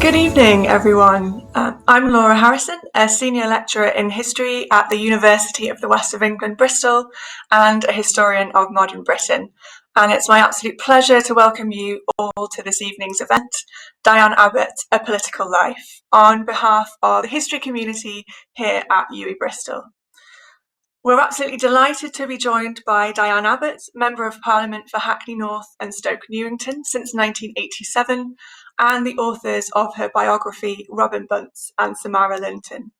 Good evening, everyone. I'm Laura Harrison, a senior lecturer in history at the University of the West of England, Bristol, and a historian of modern Britain. And it's my absolute pleasure to welcome you all to this evening's event, Diane Abbott, A Political Life, on behalf of the history community here at UWE Bristol. We're absolutely delighted to be joined by Diane Abbott, Member of Parliament for Hackney North and Stoke Newington since 1987, and the authors of her biography, Bunce and Samara Linton.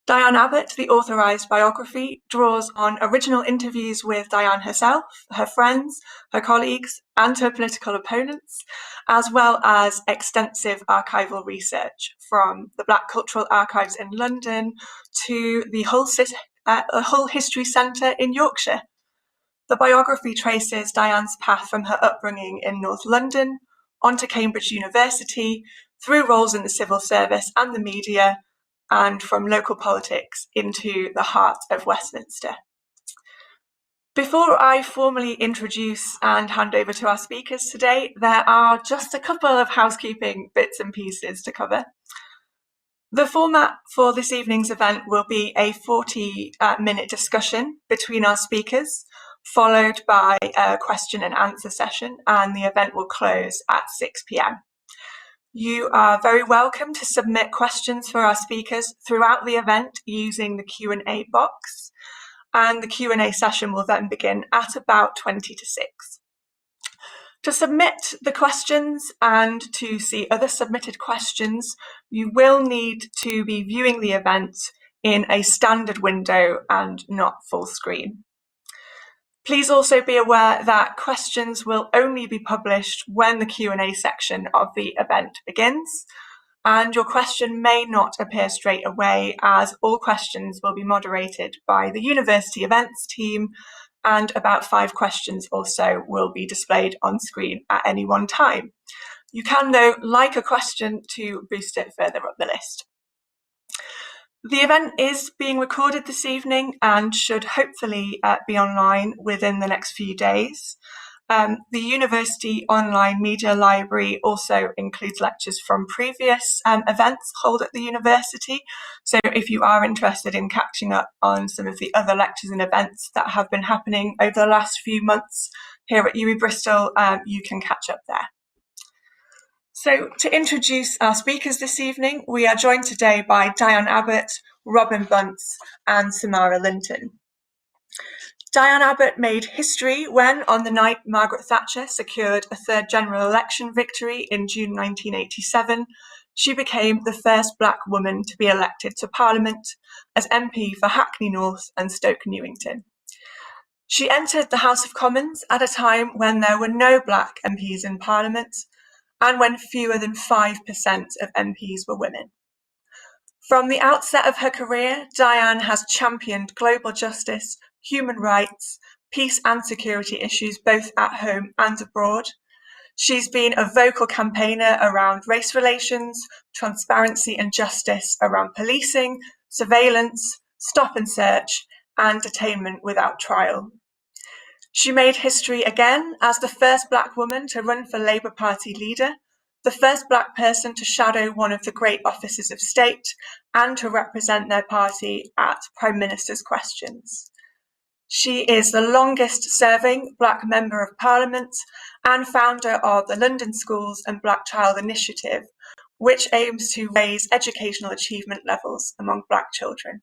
Diane Abbott, the Authorised biography, draws on original interviews with Diane herself, her friends, her colleagues, and her political opponents, as well as extensive archival research from the Black Cultural Archives in London to the Hull History Centre in Yorkshire. The biography traces Diane's path from her upbringing in North London onto Cambridge University, through roles in the civil service and the media, and from local politics into the heart of Westminster. Before I formally introduce and hand over to our speakers today, there are just a couple of housekeeping bits and pieces to cover. The format for this evening's event will be a 40-minute discussion between our speakers, followed by a question and answer session, and the event will close at 6 p.m. You are very welcome to submit questions for our speakers throughout the event using the Q&A box, and the Q&A session will then begin at about 20 to 6. To submit the questions and to see other submitted questions, you will need to be viewing the event in a standard window and not full screen. Please also be aware that questions will only be published when the Q&A section of the event begins, and your question may not appear straight away, as all questions will be moderated by the university events team, and about 5 questions or so will be displayed on screen at any one time. You can, though, like a question to boost it further up the list. The event is being recorded this evening and should hopefully be online within the next few days. The University Online Media Library also includes lectures from previous events held at the university. So if you are interested in catching up on some of the other lectures and events that have been happening over the last few months here at UWE Bristol, you can catch up there. So to introduce our speakers this evening, we are joined today by Diane Abbott, Bunce and Samara Linton. Diane Abbott made history when, on the night Margaret Thatcher secured a third general election victory in June 1987, she became the first Black woman to be elected to Parliament as MP for Hackney North and Stoke Newington. She entered the House of Commons at a time when there were no Black MPs in Parliament, and when fewer than 5% of MPs were women. From the outset of her career, Diane has championed global justice, human rights, peace and security issues both at home and abroad. She's been a vocal campaigner around race relations, transparency and justice around policing, surveillance, stop and search, and detainment without trial. She made history again as the first Black woman to run for Labour Party leader, the first Black person to shadow one of the great offices of state, and to represent their party at Prime Minister's questions. She is the longest serving Black Member of Parliament and founder of the London Schools and Black Child Initiative, which aims to raise educational achievement levels among Black children.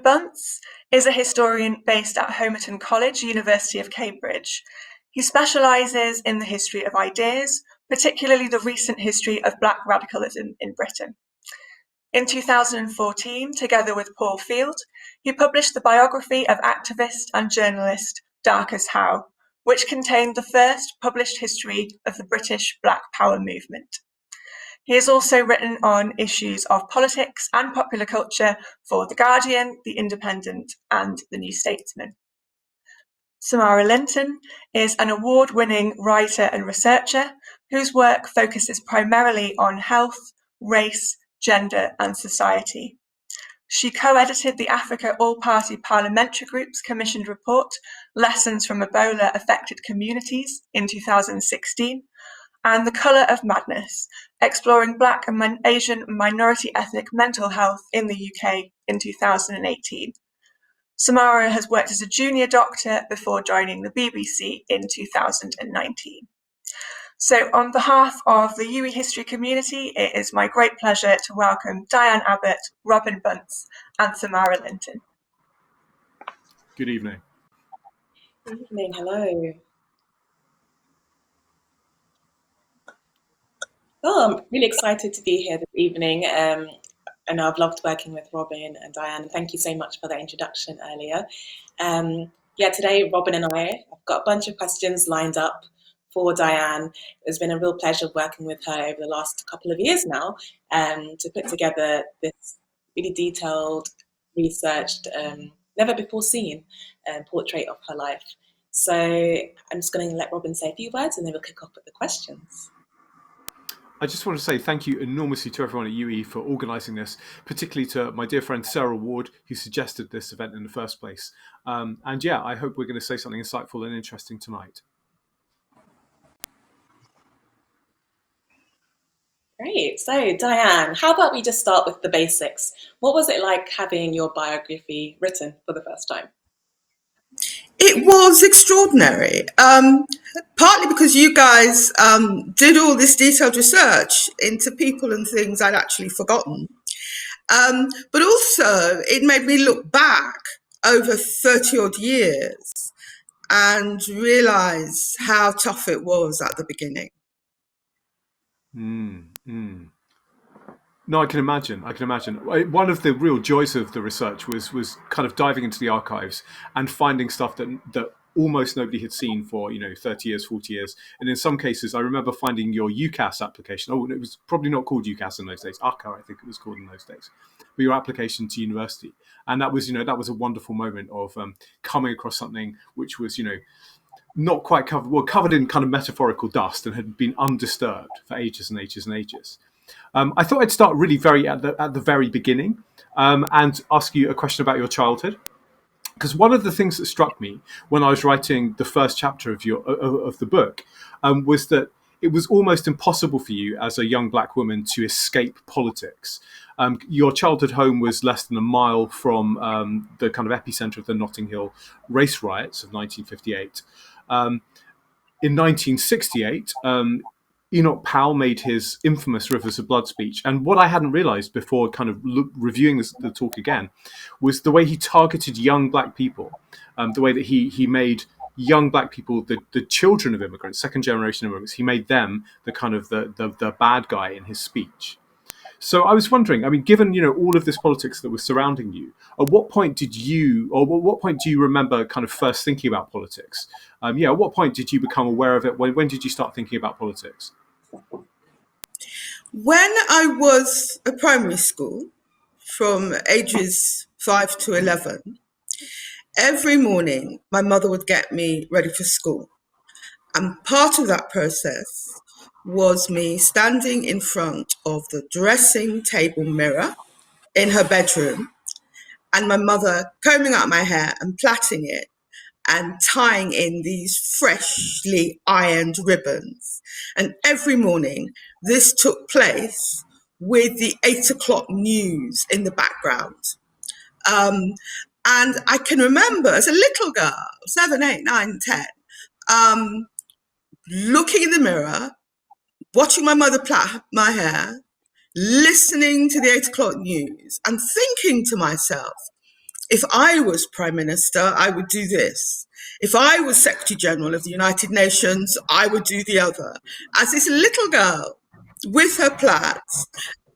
Bunce is a historian based at Homerton College, University of Cambridge. He specialises in the history of ideas, particularly the recent history of Black radicalism in Britain. In 2014, together with Paul Field, he published the biography of activist and journalist Darcus Howe, which contained the first published history of the British Black Power movement. He has also written on issues of politics and popular culture for The Guardian, The Independent, and The New Statesman. Samara Linton is an award-winning writer and researcher whose work focuses primarily on health, race, gender, and society. She co-edited the Africa All-Party Parliamentary Group's commissioned report, Lessons from Ebola Affected Communities, in 2016, and The Colour of Madness, exploring Black and Asian minority ethnic mental health in the UK in 2018. Samara has worked as a junior doctor before joining the BBC in 2019. So on behalf of the UE history community, it is my great pleasure to welcome Diane Abbott, Robin Bunce and Samara Linton. Good evening. Good evening, hello. Oh, I'm really excited to be here this evening. I know I've loved working with Robin and Diane. Thank you so much for that introduction earlier. Today Robin and I have got a bunch of questions lined up for Diane. It's been a real pleasure working with her over the last couple of years now to put together this really detailed, researched, never before seen portrait of her life. So I'm just going to let Robin say a few words and then we'll kick off with the questions. I just want to say thank you enormously to everyone at UE for organising this, particularly to my dear friend Sarah Ward, who suggested this event in the first place. I hope we're going to say something insightful and interesting tonight. Great. So, Diane, how about we just start with the basics? What was it like having your biography written for the first time? It was extraordinary, partly because you guys did all this detailed research into people and things I'd actually forgotten. But also, it made me look back over 30 odd years and realise how tough it was at the beginning. No, I can imagine. One of the real joys of the research was kind of diving into the archives and finding stuff that almost nobody had seen for 30 years, 40 years. And in some cases, I remember finding your UCAS application. Oh, it was probably not called UCAS in those days. ARCA, I think it was called in those days. But your application to university, and that was a wonderful moment of coming across something which was not quite covered in kind of metaphorical dust and had been undisturbed for ages and ages and ages. I thought I'd start really at the very beginning and ask you a question about your childhood, because one of the things that struck me when I was writing the first chapter of the book was that it was almost impossible for you as a young Black woman to escape politics. Your childhood home was less than a mile from the kind of epicenter of the Notting Hill race riots of 1958. In 1968, Enoch Powell made his infamous Rivers of Blood speech. And what I hadn't realized before kind of reviewing the talk again was the way he targeted young Black people, the way that he made young Black people, the children of immigrants, second generation immigrants, he made them the kind of the bad guy in his speech. So I was wondering, I mean, given all of this politics that was surrounding you, at what point do you remember kind of first thinking about politics? At what point did you become aware of it? When did you start thinking about politics? When I was at primary school, from ages 5 to 11, every morning my mother would get me ready for school. And part of that process was me standing in front of the dressing table mirror in her bedroom and my mother combing out my hair and plaiting it and tying in these freshly ironed ribbons. And every morning this took place with the 8 o'clock news in the background. And I can remember as a little girl, 7, 8, 9, 10, looking in the mirror, watching my mother plait my hair, listening to the 8 o'clock news and thinking to myself, if I was Prime Minister, I would do this. If I was Secretary General of the United Nations, I would do the other. As this little girl with her plaits,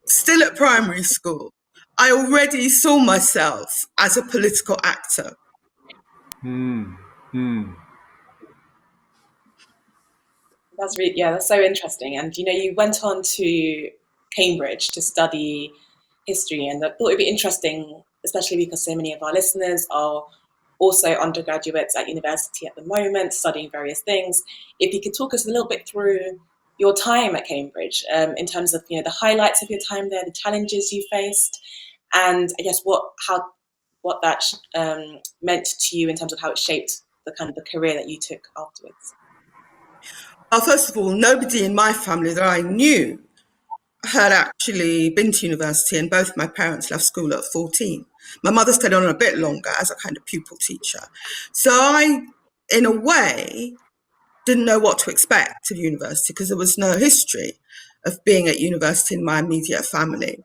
still at primary school, I already saw myself as a political actor. That's so interesting. And you went on to Cambridge to study history, and I thought it'd be interesting, especially because so many of our listeners are also undergraduates at university at the moment, studying various things. If you could talk us a little bit through your time at Cambridge, in terms of the highlights of your time there, the challenges you faced, and I guess what that meant to you in terms of how it shaped the kind of the career that you took afterwards. First of all, nobody in my family that I knew had actually been to university, and both my parents left school at 14. My mother stayed on a bit longer as a kind of pupil teacher. So I, in a way, didn't know what to expect of university because there was no history of being at university in my immediate family.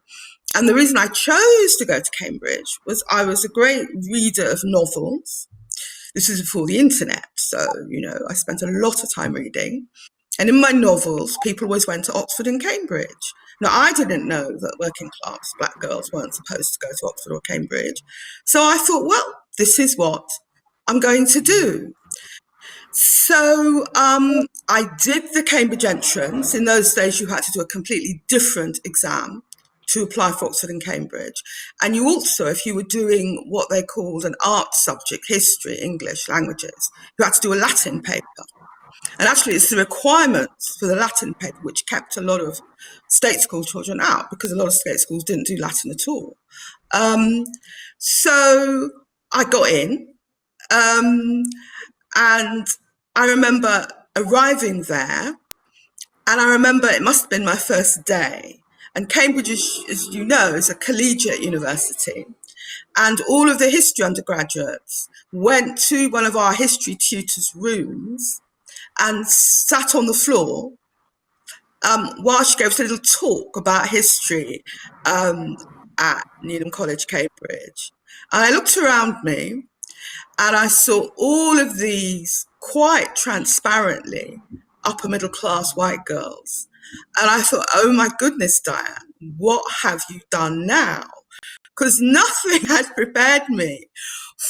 And the reason I chose to go to Cambridge was I was a great reader of novels. This is before the internet, so, I spent a lot of time reading. And in my novels, people always went to Oxford and Cambridge. Now, I didn't know that working class black girls weren't supposed to go to Oxford or Cambridge. So I thought, well, this is what I'm going to do. So I did the Cambridge entrance. In those days, you had to do a completely different exam to apply for Oxford and Cambridge. And you also, if you were doing what they called an art subject, history, English, languages, you had to do a Latin paper. And actually, it's the requirements for the Latin paper which kept a lot of state school children out, because a lot of state schools didn't do Latin at all. So I got in, and I remember arriving there, and I remember it must have been my first day. And Cambridge, as you know, is a collegiate university. And all of the history undergraduates went to one of our history tutors' rooms and sat on the floor while she gave us a little talk about history at Newnham College, Cambridge. And I looked around me and I saw all of these quite transparently upper middle class white girls. And I thought, oh my goodness, Diane, what have you done now? Because nothing had prepared me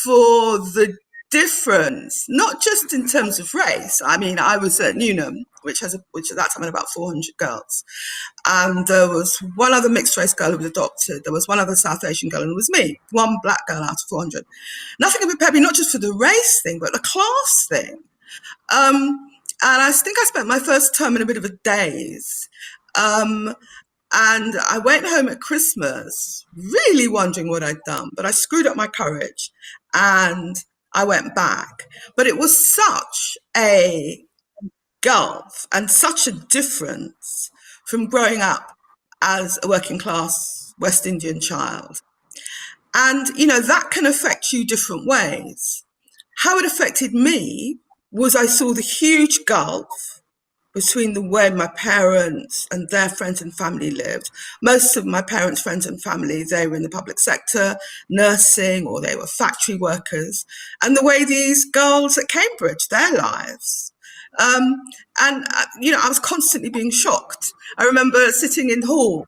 for the difference, not just in terms of race. I mean, I was at Newnham, which at that time had about 400 girls. And there was one other mixed race girl who was adopted. There was one other South Asian girl, and it was me, one black girl out of 400. Nothing had prepared me, not just for the race thing, but the class thing. And I think I spent my first term in a bit of a daze. And I went home at Christmas really wondering what I'd done, but I screwed up my courage and I went back. But it was such a gulf and such a difference from growing up as a working class West Indian child. And, that can affect you different ways. How it affected me was I saw the huge gulf between the way my parents and their friends and family lived. Most of my parents' friends and family, they were in the public sector, nursing, or they were factory workers, and the way these girls at Cambridge, their lives. I was constantly being shocked. I remember sitting in hall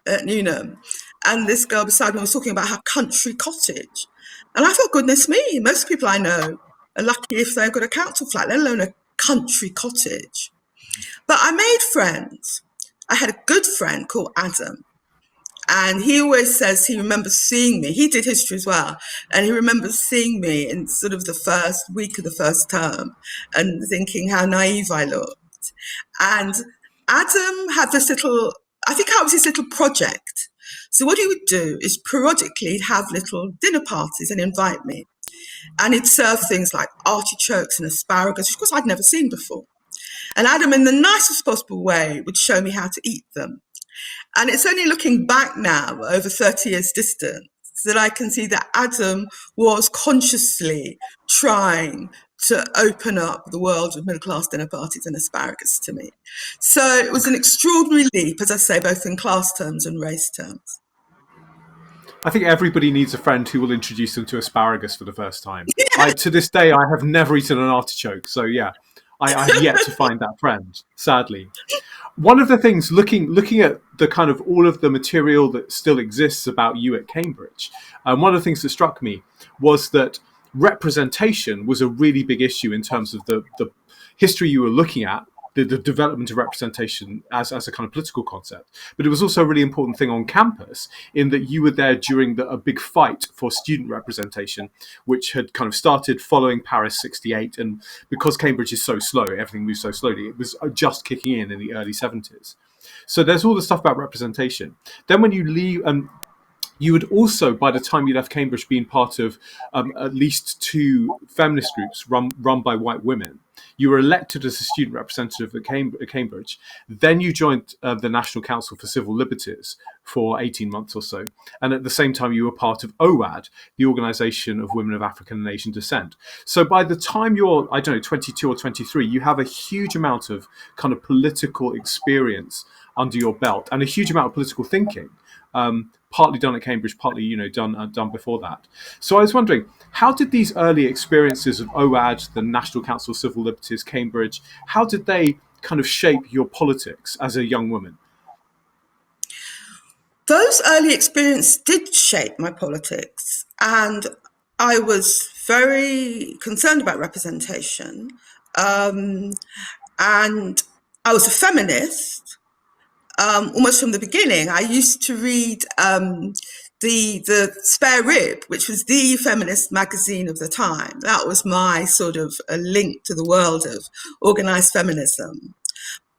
at Newnham, and this girl beside me was talking about her country cottage. And I thought, goodness me, most people I know are lucky if they've got a council flat, let alone a country cottage. But I made friends. I had a good friend called Adam. And he always says he remembers seeing me. He did history as well. And he remembers seeing me in sort of the first week of the first term and thinking how naive I looked. And Adam had this little, I think I was his little project. So what he would do is periodically he'd have little dinner parties and invite me. And he'd serve things like artichokes and asparagus, which of course I'd never seen before. And Adam, in the nicest possible way, would show me how to eat them. And it's only looking back now, over 30 years distance, that I can see that Adam was consciously trying to open up the world of middle-class dinner parties and asparagus to me. So it was an extraordinary leap, as I say, both in class terms and race terms. I think everybody needs a friend who will introduce them to asparagus for the first time. To this day, I have never eaten an artichoke. So yeah, I have yet to find that friend, sadly. One of the things, looking at the kind of all of the material that still exists about you at Cambridge, one of the things that struck me was that representation was a really big issue in terms of the history you were looking at, the development of representation as a kind of political concept. But it was also a really important thing on campus in that you were there during a big fight for student representation, which had kind of started following Paris 68. And because Cambridge is so slow, everything moves so slowly, it was just kicking in the early 70s. So there's all the stuff about representation. Then when you leave, you would also, by the time you left Cambridge, been part of at least two feminist groups run by white women. You were elected as a student representative at Cambridge. Then you joined the National Council for Civil Liberties for 18 months or so. And at the same time, you were part of OAD, the Organisation of Women of African and Asian Descent. So by the time you're, I don't know, 22 or 23, you have a huge amount of kind of political experience under your belt and a huge amount of political thinking. Partly done at Cambridge, partly, done before that. So I was wondering, how did these early experiences of OAD, the National Council of Civil Liberties, Cambridge, how did they kind of shape your politics as a young woman? Those early experiences did shape my politics, and I was very concerned about representation. And I was a feminist almost from the beginning. I used to read the Spare Rib, which was the feminist magazine of the time. That was my sort of a link to the world of organised feminism.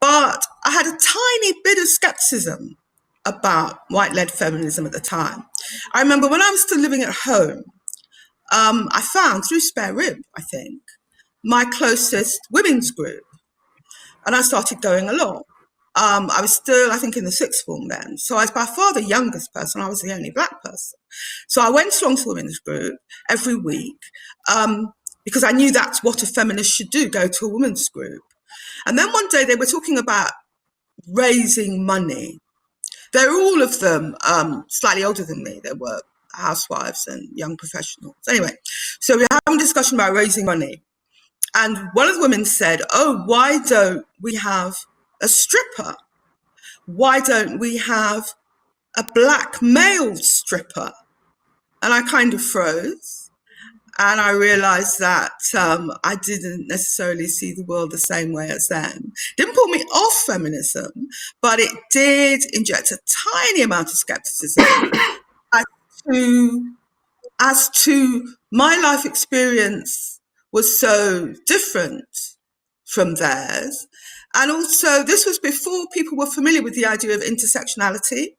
But I had a tiny bit of skepticism about white-led feminism at the time. I remember when I was still living at home, I found, through Spare Rib, I think, my closest women's group. And I started going along. I was still, I think, in the sixth form then. So I was by far the youngest person. I was the only black person. So I went along to the women's group every week because I knew that's what a feminist should do, go to a women's group. And then one day they were talking about raising money. They were all of them slightly older than me. They were housewives and young professionals. Anyway, so we were having a discussion about raising money. And one of the women said, oh, why don't we have a stripper? Why don't we have a black male stripper? And I kind of froze. And I realized that I didn't necessarily see the world the same way as them. Didn't pull me off feminism, but it did inject a tiny amount of skepticism as to my life experience was so different from theirs. And also, this was before people were familiar with the idea of intersectionality.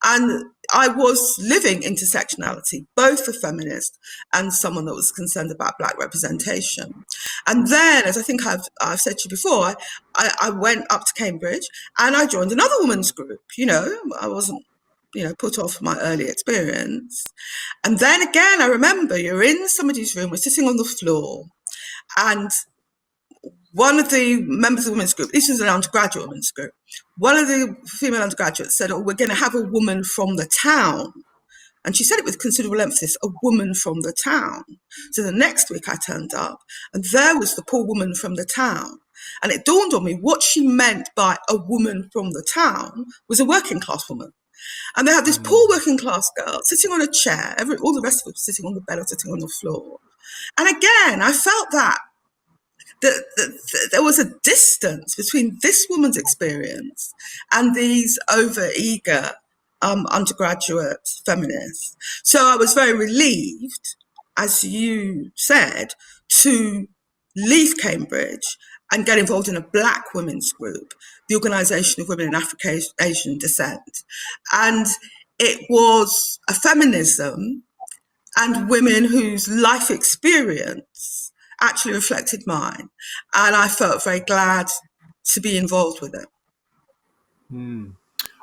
And I was living intersectionality, both a feminist and someone that was concerned about black representation. And then, as I think I've said to you before, I went up to Cambridge and I joined another women's group. I wasn't, put off my early experience. And then again, I remember you're in somebody's room, we're sitting on the floor, and one of the members of the women's group, this was an undergraduate women's group, one of the female undergraduates said, oh, we're going to have a woman from the town. And she said it with considerable emphasis, a woman from the town. So the next week I turned up and there was the poor woman from the town. And it dawned on me what she meant by a woman from the town was a working class woman. And they had this poor working class girl sitting on a chair, all the rest of them sitting on the bed or sitting on the floor. And again, I felt that there was a distance between this woman's experience and these over-eager undergraduate feminists. So I was very relieved, as you said, to leave Cambridge and get involved in a black women's group, the Organisation of Women in African Asian Descent. And it was a feminism and women whose life experience actually reflected mine. And I felt very glad to be involved with it.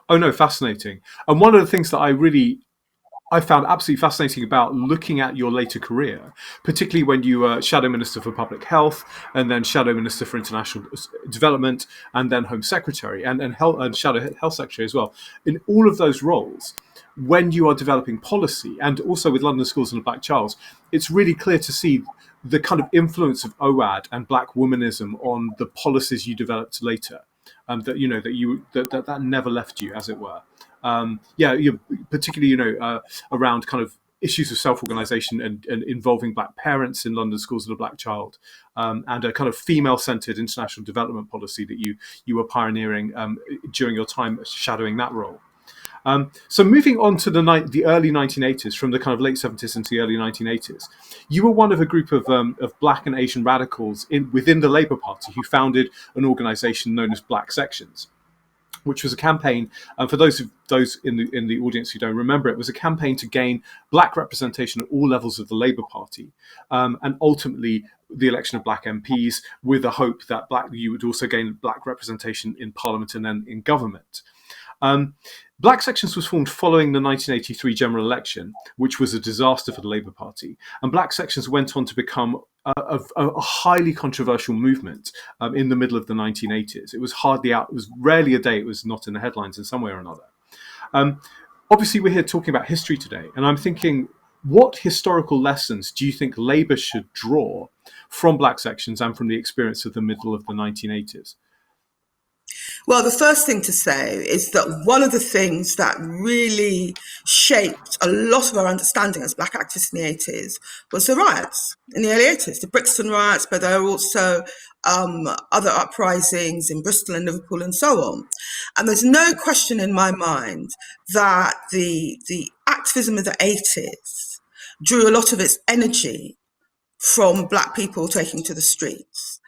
Oh, no, fascinating. And one of the things that I found absolutely fascinating about looking at your later career, particularly when you were Shadow Minister for Public Health and then Shadow Minister for International Development and then Home Secretary and Shadow Health Secretary as well. In all of those roles, when you are developing policy and also with London Schools and the Black Child's, it's really clear to see the kind of influence of OAD and Black womanism on the policies you developed later. That never left you, as it were. You're particularly, around kind of issues of self-organisation and involving black parents in London Schools of the Black Child, and a kind of female-centred international development policy that you were pioneering during your time shadowing that role. So moving on to the early 1980s, from the kind of late 70s into the early 1980s, you were one of a group of black and Asian radicals within the Labour Party who founded an organisation known as Black Sections. which was a campaign. For those in the audience who don't remember, it was a campaign to gain black representation at all levels of the Labour Party, and ultimately the election of black MPs, with the hope that you would also gain black representation in Parliament and then in government. Black Sections was formed following the 1983 general election, which was a disaster for the Labour Party. And Black Sections went on to become a highly controversial movement in the middle of the 1980s. It was it was rarely a day it was not in the headlines in some way or another. Obviously, we're here talking about history today, and I'm thinking, what historical lessons do you think Labour should draw from Black Sections and from the experience of the middle of the 1980s? Well, the first thing to say is that one of the things that really shaped a lot of our understanding as black activists in the 80s was the riots in the early 80s, the Brixton riots, but there were also other uprisings in Bristol and Liverpool and so on. And there's no question in my mind that the activism of the 80s drew a lot of its energy from black people taking to the streets.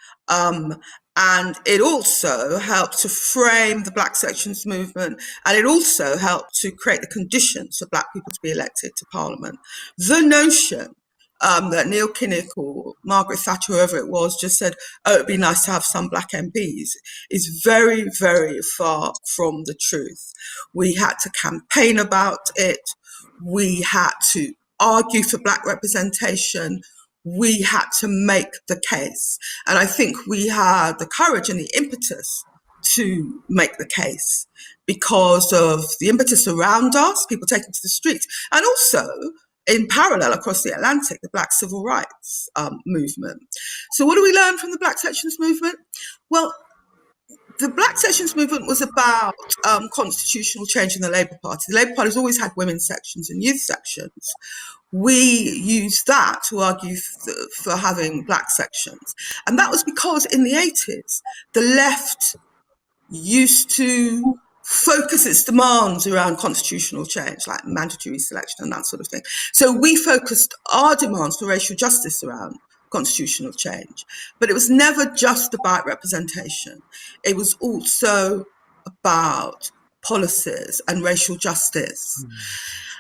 And it also helped to frame the Black Sections movement, and it also helped to create the conditions for black people to be elected to Parliament. The notion that Neil Kinnock or Margaret Thatcher, whoever it was, just said, oh, it'd be nice to have some black MPs, is very, very far from the truth. We had to campaign about it. We had to argue for black representation. We had to make the case. And I think we had the courage and the impetus to make the case because of the impetus around us, people taking to the streets, and also in parallel across the Atlantic, the Black Civil Rights movement. So what do we learn from the Black Sections movement? Well, the Black Sections movement was about constitutional change in the Labour Party. The Labour Party has always had women's sections and youth sections. We used that to argue for having black sections. And that was because in the 80s, the left used to focus its demands around constitutional change, like mandatory selection and that sort of thing. So we focused our demands for racial justice around constitutional change. But it was never just about representation. It was also about policies and racial justice.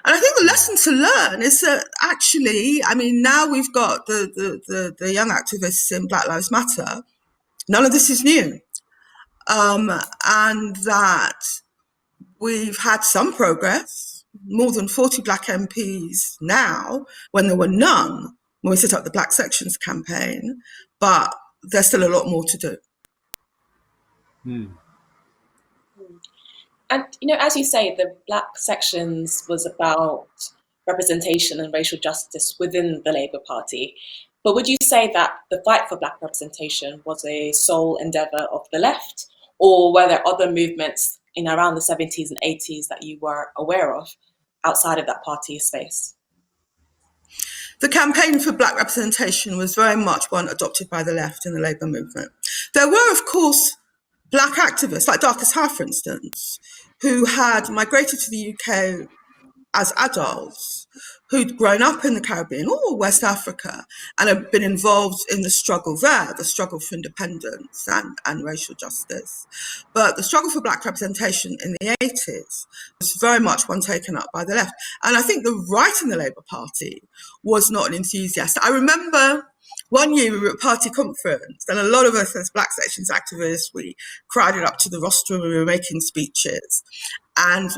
And I think the lesson to learn is that actually, I mean, now we've got the young activists in Black Lives Matter. None of this is new. And that we've had some progress, more than 40 black MPs now, when there were none when we set up the Black Sections campaign, but there's still a lot more to do. And, you know, as you say, the Black Sections was about representation and racial justice within the Labour Party. But would you say that the fight for black representation was a sole endeavour of the left, or were there other movements in around the 70s and 80s that you were aware of outside of that party space? The campaign for black representation was very much one adopted by the left in the Labour movement. There were, of course, black activists, like Darcus Howe, for instance, who had migrated to the UK as adults, who'd grown up in the Caribbean or West Africa and had been involved in the struggle there, the struggle for independence and racial justice. But the struggle for black representation in the 80s was very much one taken up by the left. And I think the right in the Labour Party was not an enthusiast. I remember one year we were at a party conference, and a lot of us as Black Sections activists, we crowded up to the rostrum and we were making speeches. And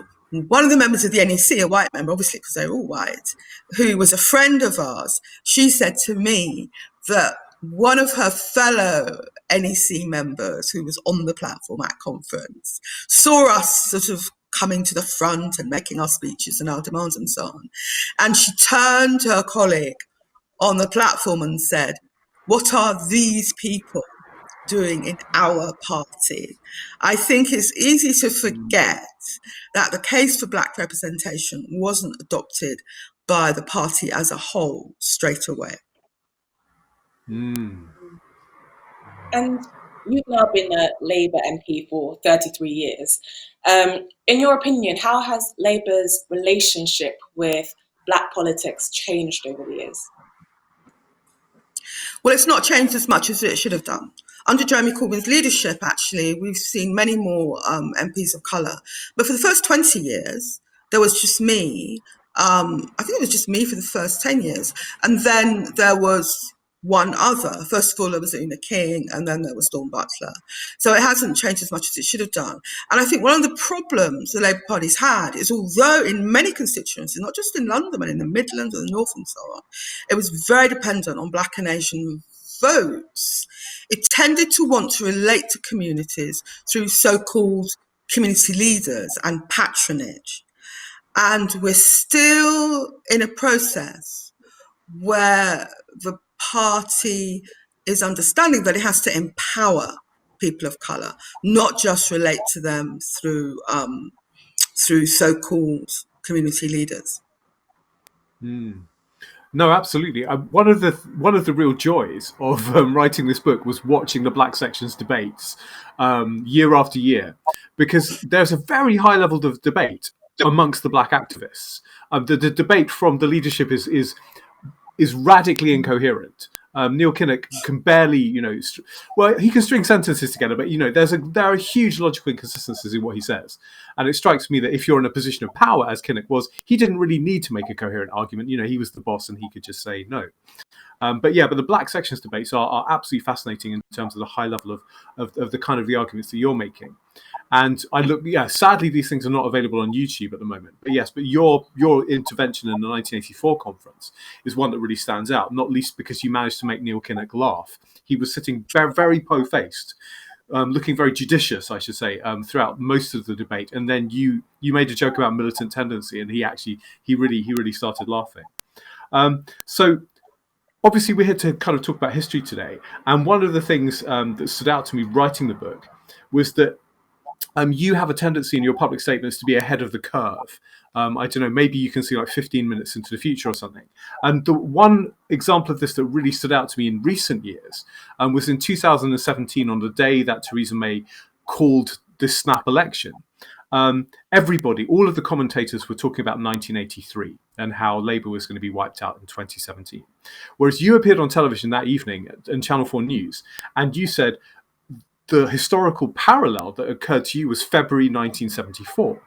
one of the members of the NEC, a white member, obviously because they were all white, who was a friend of ours, she said to me that one of her fellow NEC members who was on the platform at conference saw us sort of coming to the front and making our speeches and our demands and so on. And she turned to her colleague on the platform and said, "What are these people doing in our party?" I think it's easy to forget that the case for black representation wasn't adopted by the party as a whole straight away. And you've now been a Labour MP for 33 years. In your opinion, how has Labour's relationship with black politics changed over the years? Well, it's not changed as much as it should have done. Under Jeremy Corbyn's leadership, actually, we've seen many more MPs of colour. But for the first 20 years, there was just me. I think it was just me for the first 10 years. And then there was one other. First of all, there was Una King, and then there was Dawn Butler. So it hasn't changed as much as it should have done. And I think one of the problems the Labour Party's had is, although in many constituencies, not just in London, but in the Midlands and the North and so on, it was very dependent on Black and Asian votes, it tended to want to relate to communities through so-called community leaders and patronage. And we're still in a process where the party is understanding that it has to empower people of colour, not just relate to them through so-called community leaders. No, absolutely. One of the real joys of writing this book was watching the Black Sections debates year after year, because there's a very high level of debate amongst the Black activists. The debate from the leadership is radically incoherent. Neil Kinnock can barely, he can string sentences together, but there are huge logical inconsistencies in what he says, and it strikes me that if you're in a position of power, as Kinnock was, he didn't really need to make a coherent argument. He was the boss, and he could just say no. But the Black Sections debates are absolutely fascinating in terms of the high level of the kind of the arguments that you're making. And sadly, these things are not available on YouTube at the moment. But your intervention in the 1984 conference is one that really stands out, not least because you managed to make Neil Kinnock laugh. He was sitting very, very po-faced, looking very judicious, I should say, throughout most of the debate. And then you made a joke about militant tendency, and he really started laughing. So obviously, we're here to kind of talk about history today. And one of the things that stood out to me writing the book was that you have a tendency in your public statements to be ahead of the curve. I don't know, maybe you can see like 15 minutes into the future or something. And the one example of this that really stood out to me in recent years was in 2017, on the day that Theresa May called this snap election. Everybody, all of the commentators were talking about 1983 and how Labour was going to be wiped out in 2017. Whereas you appeared on television that evening in Channel 4 News, and you said the historical parallel that occurred to you was February 1974.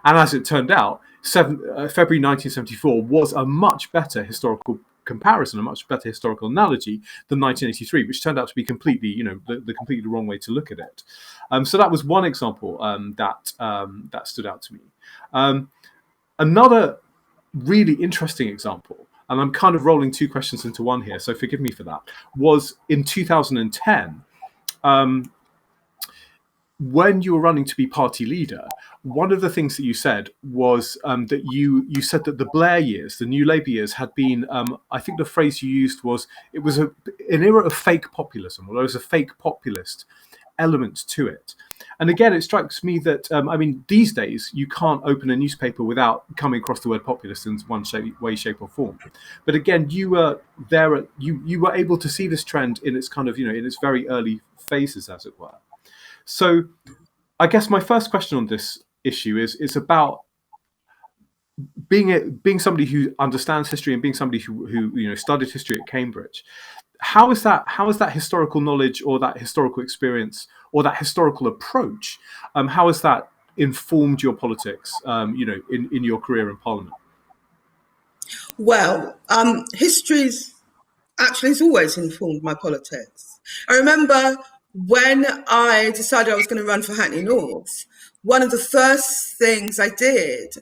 And as it turned out, February 1974 was a much better historical comparison, a much better historical analogy than 1983, which turned out to be completely, the completely wrong way to look at it. So that was one example that stood out to me. Another really interesting example, and I'm kind of rolling two questions into one here, so forgive me for that, was in 2010. When you were running to be party leader, one of the things that you said was that you said that the Blair years, the New Labour years, had been, I think the phrase you used was, it was an era of fake populism, or there was a fake populist element to it. And again, it strikes me that, these days, you can't open a newspaper without coming across the word populist in one way, shape or form. But again, you were there, you were able to see this trend in its kind of, in its very early phases, as it were. So I guess my first question on this issue is about being somebody who understands history and being somebody who studied history at Cambridge. How is that historical knowledge, or that historical experience, or that historical approach, how has that informed your politics, in your career in Parliament? Well, history's actually has always informed my politics. I remember when I decided I was going to run for Hackney North, one of the first things I did,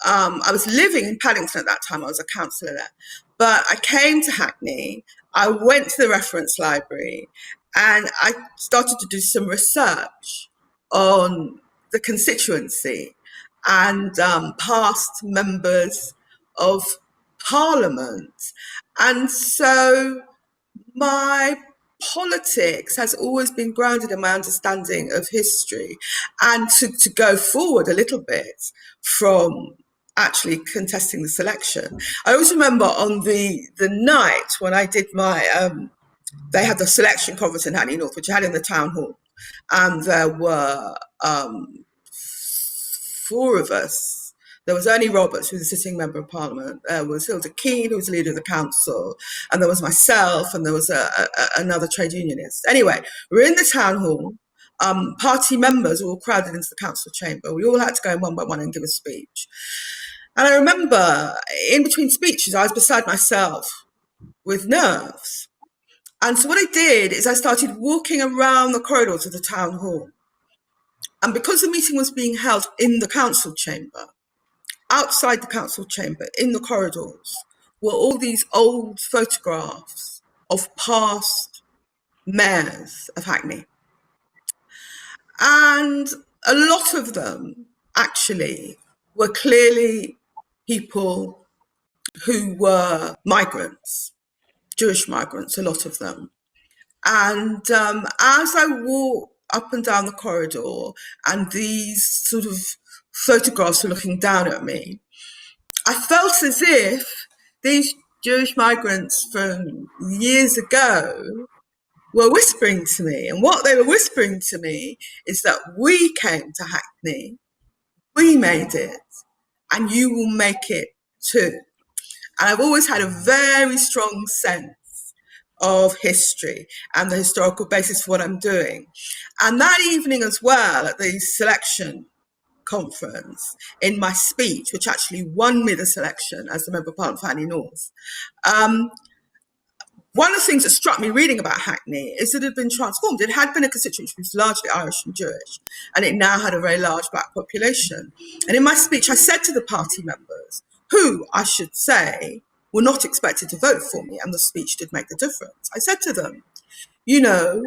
I was living in Paddington at that time, I was a councillor there, but I came to Hackney, I went to the reference library, and I started to do some research on the constituency and past members of Parliament. And so my politics has always been grounded in my understanding of history, and to go forward a little bit from actually contesting the selection. I always remember on the night when I did my, they had the selection conference in Hackney North, which I had in the town hall, and there were 4 of us There was Ernie Roberts, who was a sitting member of Parliament. There was Hilda Keane, who was leader of the council. And there was myself, and there was another trade unionist. Anyway, we were in the town hall. Party members were all crowded into the council chamber. We all had to go in one by one and give a speech. And I remember, in between speeches, I was beside myself with nerves. And so what I did is I started walking around the corridors of the town hall. And because the meeting was being held in the council chamber, outside the council chamber, in the corridors, were all these old photographs of past mayors of Hackney. And a lot of them, actually, were clearly people who were migrants, Jewish migrants, a lot of them. And as I walked up and down the corridor and these sort of photographs were looking down at me, I felt as if these Jewish migrants from years ago were whispering to me. And what they were whispering to me is that we came to Hackney, we made it, and you will make it too. And I've always had a very strong sense of history and the historical basis for what I'm doing. And that evening as well, at the selection conference, in my speech, which actually won me the selection as a member of Parliament for Hackney North, one of the things that struck me reading about Hackney is that it had been transformed. It had been a constituency which was largely Irish and Jewish, and it now had a very large black population. And in my speech, I said to the party members, who, I should say, were not expected to vote for me, and the speech did make the difference. I said to them, you know,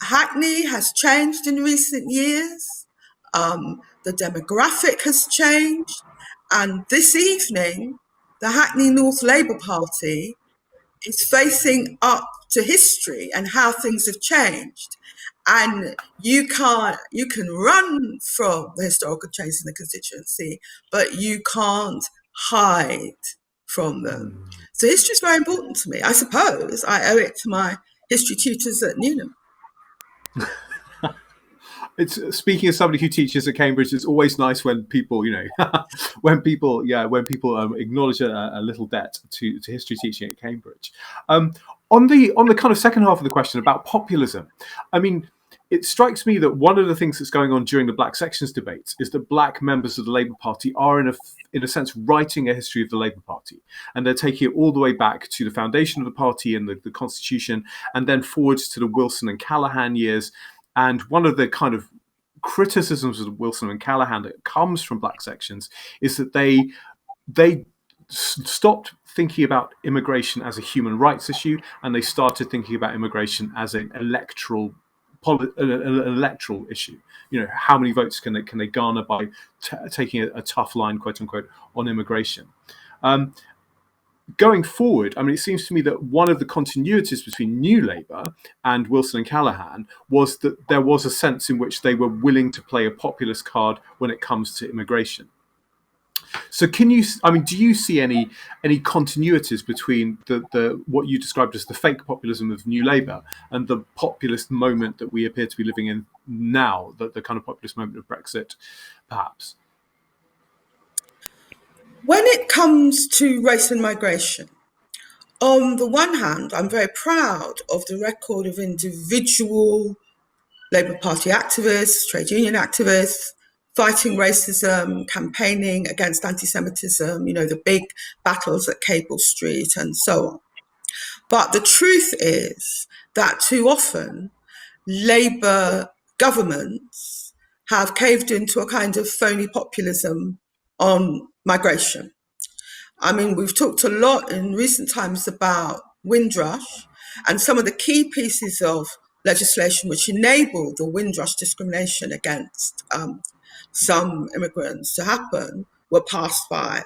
Hackney has changed in recent years. The demographic has changed. And this evening, the Hackney North Labour Party is facing up to history and how things have changed. And you can run from the historical changes in the constituency, but you can't hide from them. So history is very important to me. I suppose I owe it to my history tutors at Newnham. It's speaking as somebody who teaches at Cambridge. It's always nice when people, when people acknowledge a little debt to history teaching at Cambridge. On the kind of second half of the question about populism, I mean, it strikes me that one of the things that's going on during the Black Sections debates is that Black members of the Labour Party are in a sense writing a history of the Labour Party, and they're taking it all the way back to the foundation of the party and the Constitution, and then forwards to the Wilson and Callaghan years. And one of the kind of criticisms of Wilson and Callaghan that comes from Black Sections is that they stopped thinking about immigration as a human rights issue, and they started thinking about immigration as an electoral issue. How many votes can they garner by taking a tough line, quote unquote, on immigration? Going forward, I mean, it seems to me that one of the continuities between New Labour and Wilson and Callaghan was that there was a sense in which they were willing to play a populist card when it comes to immigration. So do you see any continuities between the what you described as the fake populism of New Labour and the populist moment that we appear to be living in now, the kind of populist moment of Brexit, perhaps? When it comes to race and migration, on the one hand, I'm very proud of the record of individual Labour Party activists, trade union activists, fighting racism, campaigning against anti-Semitism, the big battles at Cable Street and so on. But the truth is that too often Labour governments have caved into a kind of phony populism on migration. I mean, we've talked a lot in recent times about Windrush and some of the key pieces of legislation which enable the Windrush discrimination against some immigrants to happen were passed by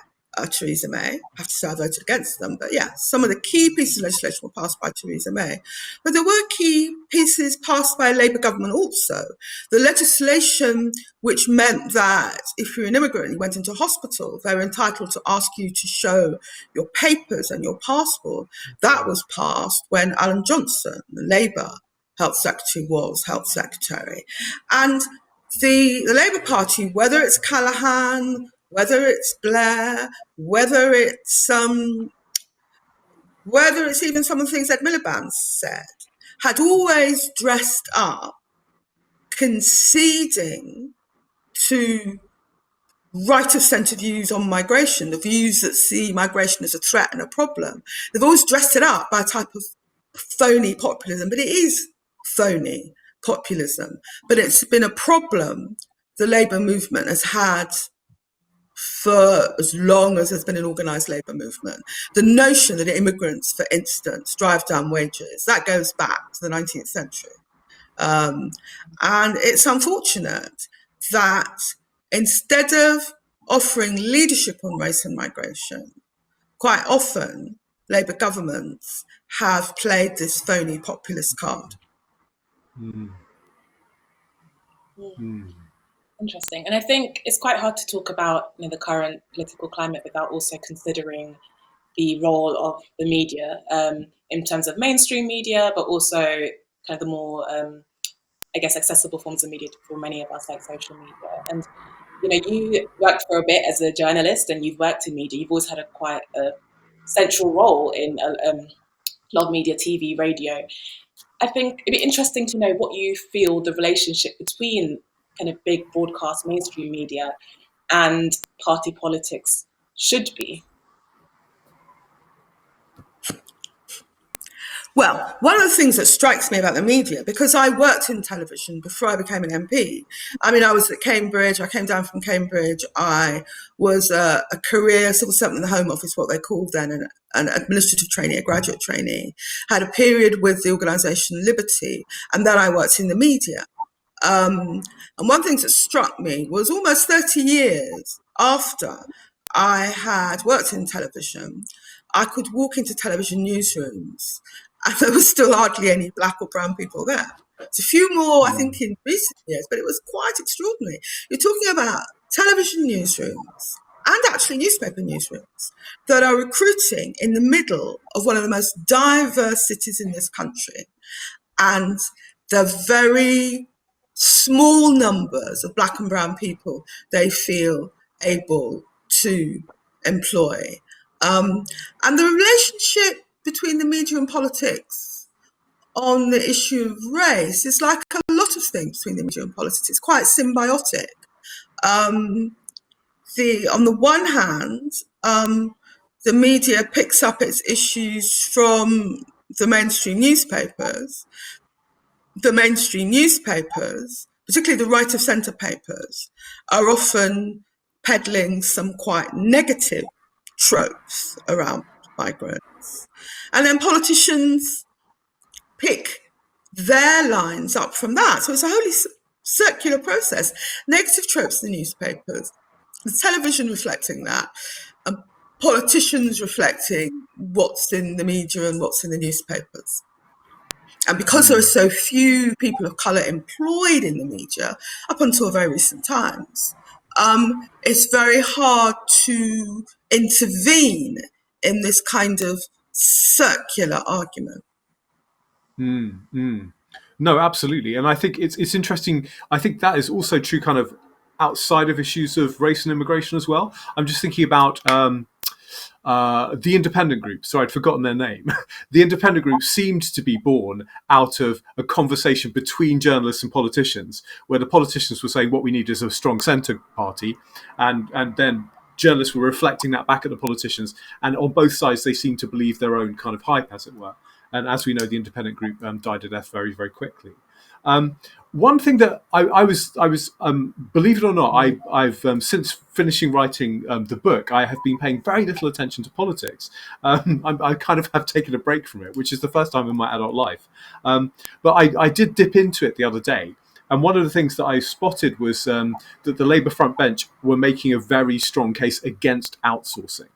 Theresa May. I have to say I voted against them, but yeah, some of the key pieces of legislation were passed by Theresa May. But there were key pieces passed by a Labour government also. The legislation which meant that if you're an immigrant and you went into hospital, they were entitled to ask you to show your papers and your passport. That was passed when Alan Johnson, the Labour Health Secretary, was Health Secretary. And the Labour Party, whether it's Callaghan, whether it's Blair, whether it's even some of the things Ed Miliband said, had always dressed up conceding to right of centre views on migration, the views that see migration as a threat and a problem. They've always dressed it up by a type of phony populism, but it is phony populism. But it's been a problem the Labour movement has had for as long as there's been an organised labour movement. The notion that immigrants, for instance, drive down wages, that goes back to the 19th century. And it's unfortunate that instead of offering leadership on race and migration, quite often Labour governments have played this phony populist card. Interesting. And I think it's quite hard to talk about the current political climate without also considering the role of the media in terms of mainstream media, but also kind of the more, accessible forms of media for many of us, like social media. And, you worked for a bit as a journalist and you've worked in media. You've always had quite a central role in a lot of media, TV, radio. I think it'd be interesting to know what you feel the relationship between kind of big broadcast mainstream media and party politics should be. Well, one of the things that strikes me about the media, because I worked in television before I became an MP. I mean, I was at Cambridge. I came down from Cambridge. I was a career civil servant in the Home Office, what they called then an administrative trainee, a graduate trainee. Had a period with the organisation Liberty, and then I worked in the media. And one thing that struck me was almost 30 years after I had worked in television, I could walk into television newsrooms and there was still hardly any black or brown people there. It's a few more, I think, in recent years, but it was quite extraordinary. You're talking about television newsrooms and actually newspaper newsrooms that are recruiting in the middle of one of the most diverse cities in this country. And the very small numbers of black and brown people they feel able to employ. And the relationship between the media and politics on the issue of race is like a lot of things between the media and politics. It's quite symbiotic. On the one hand, the media picks up its issues from the mainstream newspapers. The mainstream newspapers, particularly the right of centre papers, are often peddling some quite negative tropes around migrants. And then politicians pick their lines up from that. So it's a wholly circular process. Negative tropes in the newspapers, the television reflecting that, and politicians reflecting what's in the media and what's in the newspapers. And because there are so few people of colour employed in the media, up until very recent times, it's very hard to intervene in this kind of circular argument. No, absolutely. And I think it's interesting. I think that is also true kind of outside of issues of race and immigration as well. I'm just thinking about the Independent Group. Sorry, I'd forgotten their name. The Independent Group seemed to be born out of a conversation between journalists and politicians, where the politicians were saying what we need is a strong centre party, and then journalists were reflecting that back at the politicians. And on both sides, they seemed to believe their own kind of hype, as it were. And as we know, the Independent Group died a death very, very quickly. One thing that I was believe it or not, I've since finishing writing the book, I have been paying very little attention to politics. I kind of have taken a break from it, which is the first time in my adult life. But I did dip into it the other day. And one of the things that I spotted was that the Labour front bench were making a very strong case against outsourcing.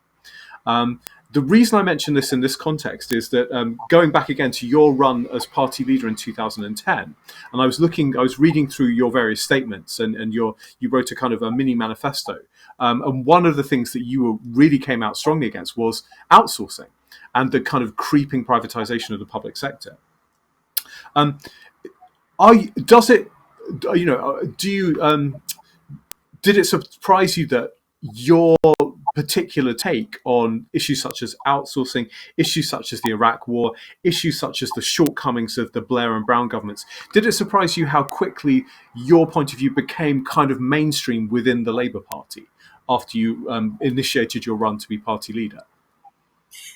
The reason I mention this in this context is that going back again to your run as party leader in 2010, and I was reading through your various statements, and you wrote a kind of a mini manifesto. And one of the things that you really came out strongly against was outsourcing and the kind of creeping privatization of the public sector. do you did it surprise you that your particular take on issues such as outsourcing, issues such as the Iraq War, issues such as the shortcomings of the Blair and Brown governments, did it surprise you how quickly your point of view became kind of mainstream within the Labour Party after you initiated your run to be party leader?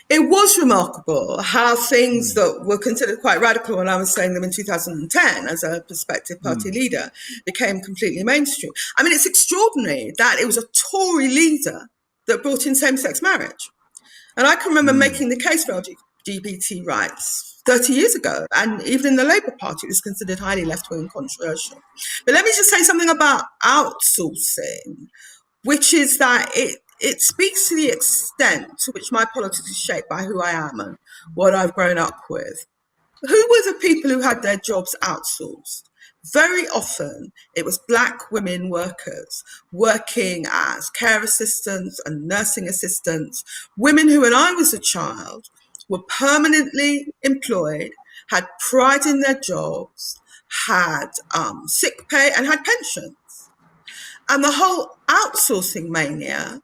It was remarkable how things that were considered quite radical when I was saying them in 2010 as a prospective party leader became completely mainstream. I mean, it's extraordinary that it was a Tory leader that brought in same-sex marriage. And I can remember making the case for LGBT rights 30 years ago. And even in the Labour Party, it was considered highly left-wing and controversial. But let me just say something about outsourcing, which is that it speaks to the extent to which my politics is shaped by who I am and what I've grown up with. Who were the people who had their jobs outsourced? Very often, it was Black women workers working as care assistants and nursing assistants, women who, when I was a child, were permanently employed, had pride in their jobs, had sick pay and had pensions. And the whole outsourcing mania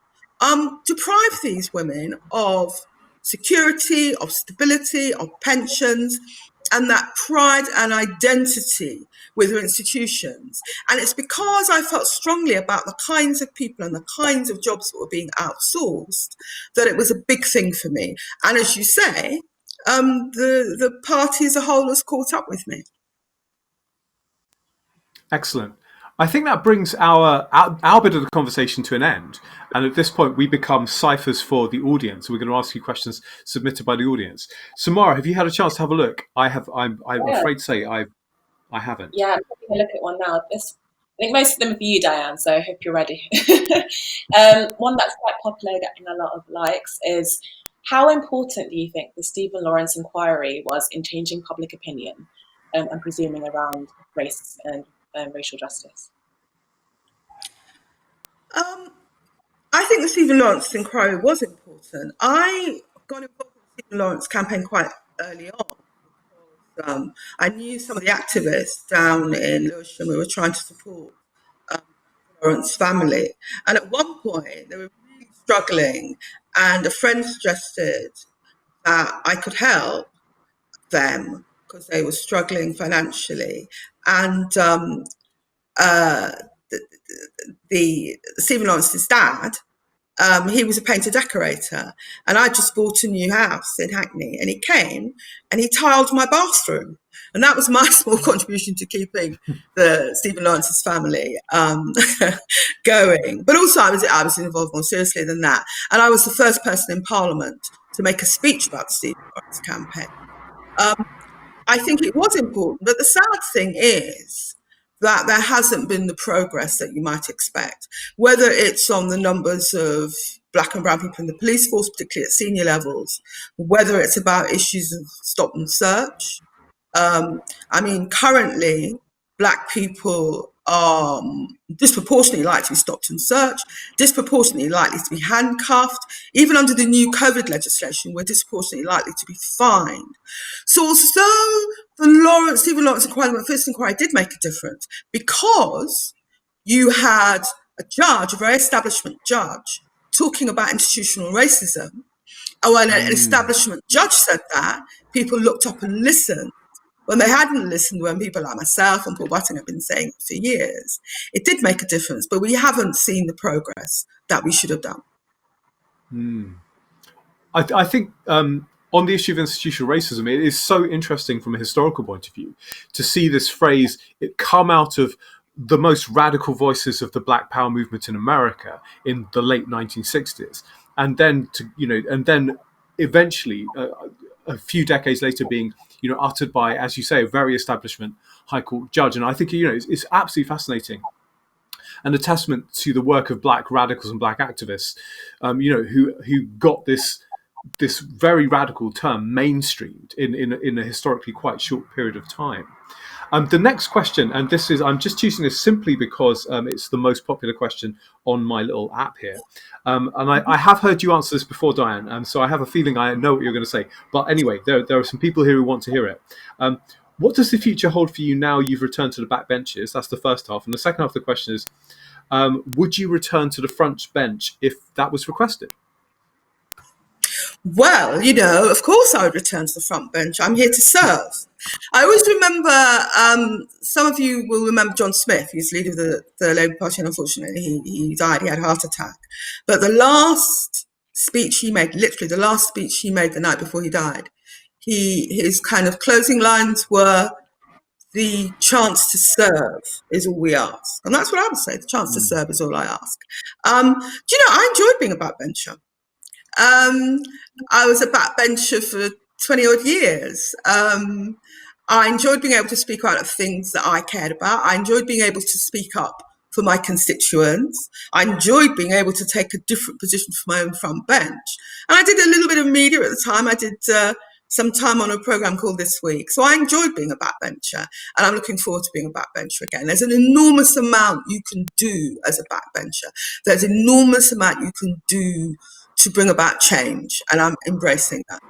deprived these women of security, of stability, of pensions, and that pride and identity with their institutions. And it's because I felt strongly about the kinds of people and the kinds of jobs that were being outsourced that it was a big thing for me. And as you say, the party as a whole has caught up with me. Excellent. I think that brings our bit of the conversation to an end. And at this point, we become ciphers for the audience. We're going to ask you questions submitted by the audience. Samara, have you had a chance to have a look? I'm afraid to say I haven't. Yeah, I'm taking a look at one now. I think most of them are for you, Diane, so I hope you're ready. One that's quite popular, getting a lot of likes, is how important do you think the Stephen Lawrence inquiry was in changing public opinion and presuming around race and racial justice? I think the Stephen Lawrence inquiry was important. I got involved in the Stephen Lawrence campaign quite early on because I knew some of the activists down in Lewisham who were trying to support the Lawrence family. And at one point, they were really struggling, and a friend suggested that I could help them because they were struggling financially. And the Stephen Lawrence's dad, he was a painter decorator, and I just bought a new house in Hackney, and he came and he tiled my bathroom, and that was my small contribution to keeping the Stephen Lawrence's family going. But also, I was involved more seriously than that, and I was the first person in Parliament to make a speech about the Stephen Lawrence campaign. I think it was important, but the sad thing is that there hasn't been the progress that you might expect, whether it's on the numbers of Black and brown people in the police force, particularly at senior levels, whether it's about issues of stop and search. I mean, currently, Black people are disproportionately likely to be stopped and searched, disproportionately likely to be handcuffed. Even under the new COVID legislation, we're disproportionately likely to be fined. So although the Stephen Lawrence inquiry, the first inquiry, did make a difference, because you had a judge, a very establishment judge, talking about institutional racism. And when an establishment judge said that, people looked up and listened. When they hadn't listened, when people like myself and Paul Button have been saying it for years, it did make a difference, but we haven't seen the progress that we should have done. I think on the issue of institutional racism, it is so interesting from a historical point of view to see this phrase it come out of the most radical voices of the Black Power movement in America in the late 1960s, and then eventually a few decades later being uttered by, as you say, a very establishment high court judge. And I think it's absolutely fascinating and a testament to the work of Black radicals and Black activists, who got this very radical term mainstreamed in a historically quite short period of time. The next question, and I'm just choosing this simply because it's the most popular question on my little app here. And I have heard you answer this before, Diane, so I have a feeling I know what you're going to say. But anyway, there are some people here who want to hear it. what does the future hold for you now you've returned to the backbenches? That's the first half. And the second half of the question is, would you return to the front bench if that was requested? Well, of course I would return to the front bench. I'm here to serve. I always remember, some of you will remember John Smith, who's leader of the Labour Party, and unfortunately he died, he had a heart attack. But the last speech he made, literally the last speech he made the night before he died, his kind of closing lines were, "The chance to serve is all we ask." And that's what I would say, the chance to serve is all I ask. I enjoyed being a backbencher. I was a backbencher for 20 odd years. I enjoyed being able to speak out of things that I cared about. I enjoyed being able to speak up for my constituents. I enjoyed being able to take a different position from my own front bench. And I did a little bit of media at the time. I did some time on a programme called This Week. So I enjoyed being a backbencher, and I'm looking forward to being a backbencher again. There's an enormous amount you can do as a backbencher. There's an enormous amount you can do to bring about change, and I'm embracing that.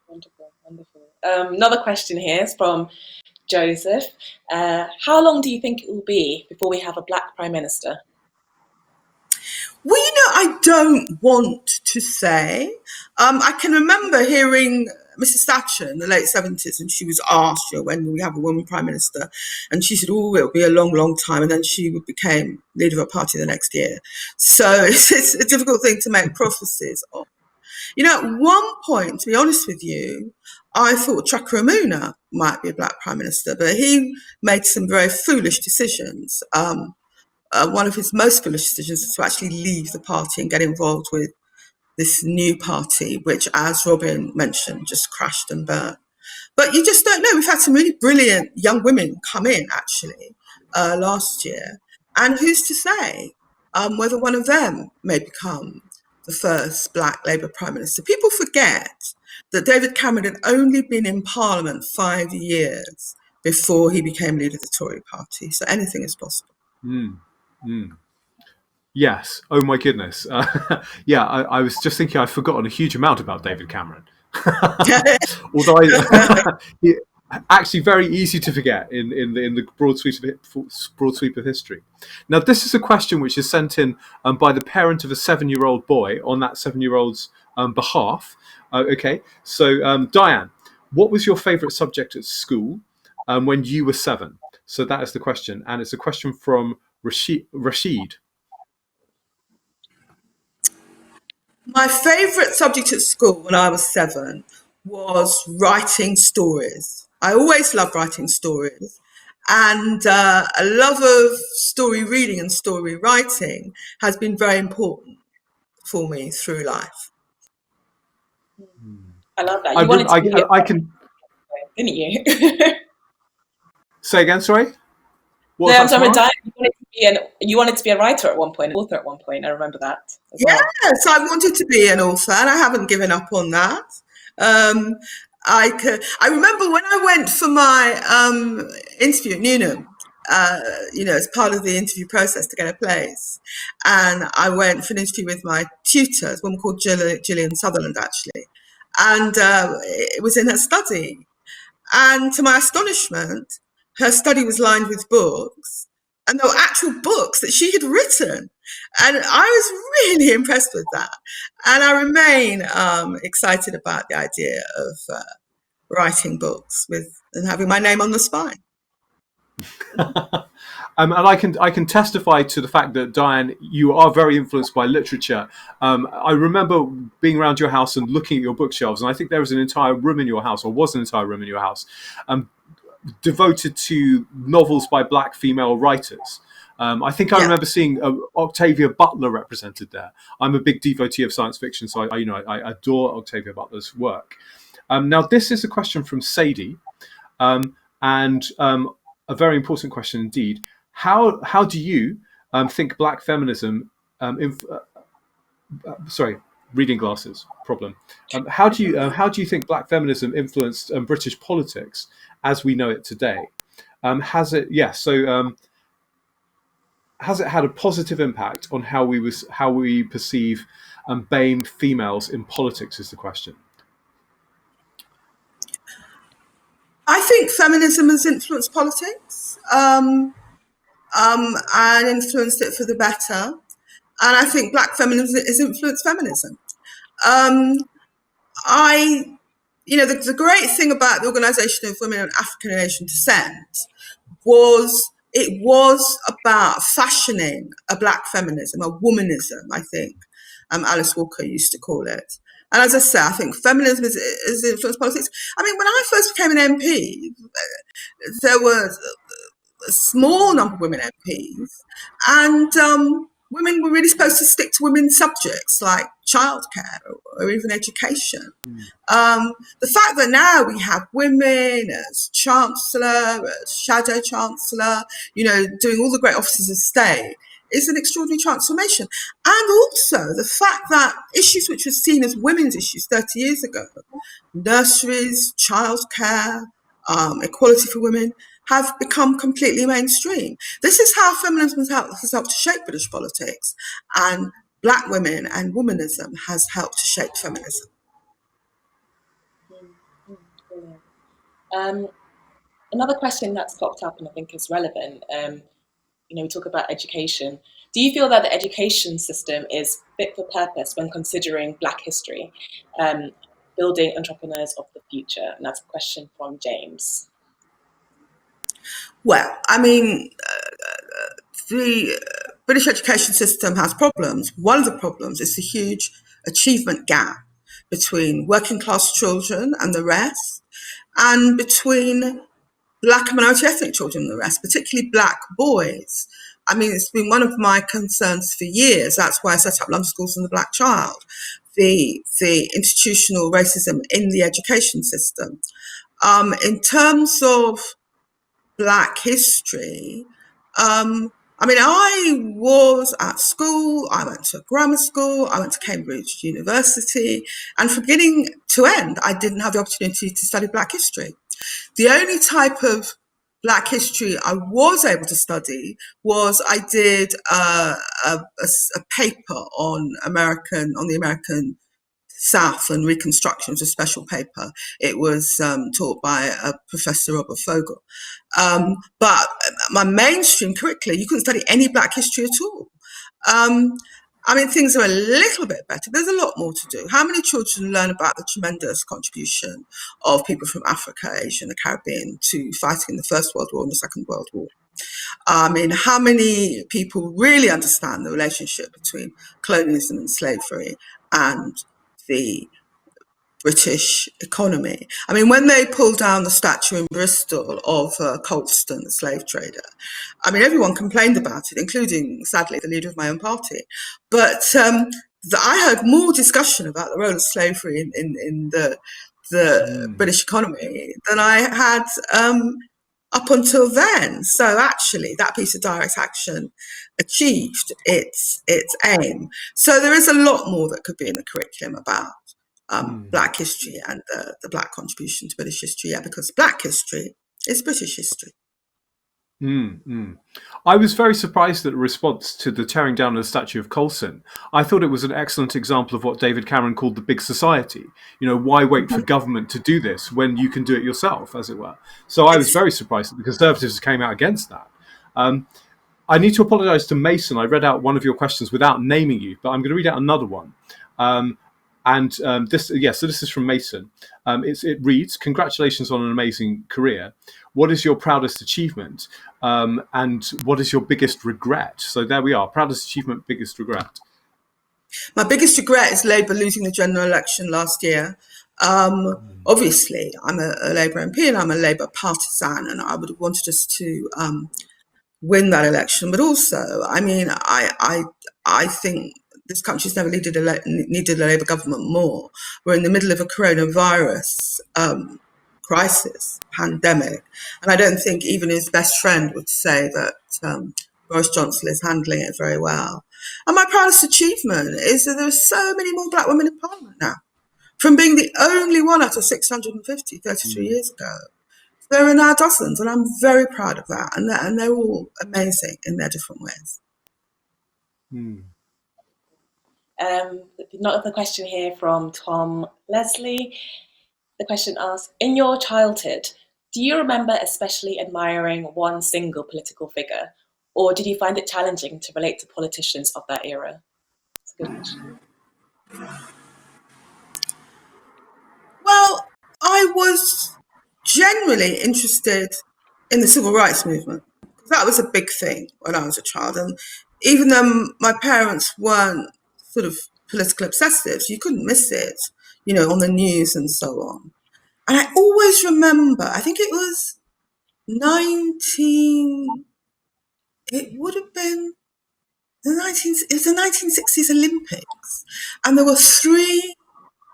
Wonderful, wonderful. Another question here is from Joseph. How long do you think it will be before we have a Black Prime Minister? Well, I don't want to say. I can remember hearing Mrs. Thatcher in the late 70s, and she was asked, when we have a woman Prime Minister, and she said, it'll be a long, long time, and then she became leader of a party the next year. So it's a difficult thing to make prophecies on. At one point, to be honest with you, I thought Chakramunna might be a Black Prime Minister, but he made some very foolish decisions. One of his most foolish decisions is to actually leave the party and get involved with this new party, which, as Robin mentioned, just crashed and burned. But you just don't know. We've had some really brilliant young women come in, actually, last year. And who's to say whether one of them may become the first Black Labour Prime Minister? People forget that David Cameron had only been in Parliament 5 years before he became leader of the Tory party. So anything is possible. Yes. Oh my goodness. I was just thinking I've forgotten a huge amount about David Cameron. Although actually very easy to forget in the broad sweep of history. Now, this is a question which is sent in by the parent of a 7-year-old boy on that 7-year-old's behalf. Okay, so Diane, what was your favourite subject at school when you were 7? So that is the question, and it's a question from Rashid. My favourite subject at school when I was 7 was writing stories. I always loved writing stories, and a love of story reading and story writing has been very important for me through life. I love that. You wanted to be I can. Didn't you? Say again, sorry? No, I'm sorry, Diane, you wanted to be a writer at one point, an author at one point. I remember that as well. Yes, I wanted to be an author, and I haven't given up on that. I remember when I went for my interview at Newnham, as part of the interview process to get a place, and I went for an interview with my tutor, a woman called Gillian Sutherland, actually, and it was in her study. And to my astonishment, her study was lined with books, and there were actual books that she had written. And I was really impressed with that. And I remain excited about the idea of writing books and having my name on the spine. And I can testify to the fact that, Diane, you are very influenced by literature. I remember being around your house and looking at your bookshelves, and I think there was an entire room in your house, or was an entire room in your house, devoted to novels by Black female writers. I think I remember seeing Octavia Butler represented there. I'm a big devotee of science fiction, so I adore Octavia Butler's work. Now, this is a question from Sadie, and a very important question indeed. How do you think Black feminism? Reading glasses problem. How do you think Black feminism influenced British politics as we know it today? Has it? Yes. So has it had a positive impact on how we perceive BAME females in politics? Is the question. I think feminism has influenced politics and influenced it for the better. And I think black feminism has influenced feminism. Um, the great thing about the Organisation of Women of African and Asian Descent was it was about fashioning a black feminism, a womanism, I think Alice Walker used to call it. And as I say, I think feminism is influenced politics. I mean, when I first became an MP, there was a small number of women MPs, and women were really supposed to stick to women's subjects like childcare or even education. The fact that now we have women as chancellor, as shadow chancellor, doing all the great offices of state is an extraordinary transformation. And also the fact that issues which were seen as women's issues 30 years ago, nurseries, childcare, equality for women, have become completely mainstream. This is how feminism has helped to shape British politics, and black women and womanism has helped to shape feminism. Another question that's popped up and I think is relevant, we talk about education. Do you feel that the education system is fit for purpose when considering Black history, building entrepreneurs of the future? And that's a question from James. Well, I mean, the British education system has problems. One of the problems is the huge achievement gap between working class children and the rest, and between black and minority ethnic children and the rest, particularly black boys. I mean, it's been one of my concerns for years. That's why I set up London Schools and the Black Child, the institutional racism in the education system. In terms of Black history, I was at school, I went to grammar school, I went to Cambridge University, and from beginning to end, I didn't have the opportunity to study Black history. The only type of Black history I was able to study was I did a paper on the American South and Reconstruction. It was a special paper. It was taught by Professor Robert Fogel. But my mainstream curriculum, you couldn't study any Black history at all. Things are a little bit better. There's a lot more to do. How many children learn about the tremendous contribution of people from Africa, Asia, and the Caribbean to fighting in the First World War and the Second World War? How many people really understand the relationship between colonialism and slavery and the British economy? I mean, when they pulled down the statue in Bristol of Colston, the slave trader, everyone complained about it, including, sadly, the leader of my own party. But I heard more discussion about the role of slavery in the British economy than I had up until then. So actually, that piece of direct action achieved its aim. So there is a lot more that could be in the curriculum about Black history and the Black contribution to British history, because Black history is British history. I was very surprised at the response to the tearing down of the statue of Colson. I thought it was an excellent example of what David Cameron called the big society. Why wait for government to do this when you can do it yourself, as it were? So I was very surprised that the Conservatives came out against that. I need to apologise to Mason. I read out one of your questions without naming you, but I'm going to read out another one. This is from Mason. It reads, "Congratulations on an amazing career. What is your proudest achievement? And what is your biggest regret?" So there we are. Proudest achievement, biggest regret. My biggest regret is Labour losing the general election last year. Obviously, I'm a Labour MP and I'm a Labour partisan, and I would have wanted us to win that election. But also, I think this country's never needed a Labour government more. We're in the middle of a coronavirus crisis, pandemic, and I don't think even his best friend would say that Boris Johnson is handling it very well. And my proudest achievement is that there are so many more Black women in Parliament now, from being the only one out of 650 33 years ago. There are now dozens, and I'm very proud of that, and they're all amazing in their different ways. Another question here from Tom Leslie. The question asks, in your childhood, Do you remember especially admiring one single political figure, or did you find it challenging to relate to politicians of that era? That's a good question. Well, I was generally interested in the civil rights movement. That was a big thing when I was a child. And even though my parents weren't sort of political obsessives, you couldn't miss it, on the news and so on. And I always remember, I think it was it would have been it was the 1960s Olympics. And there were three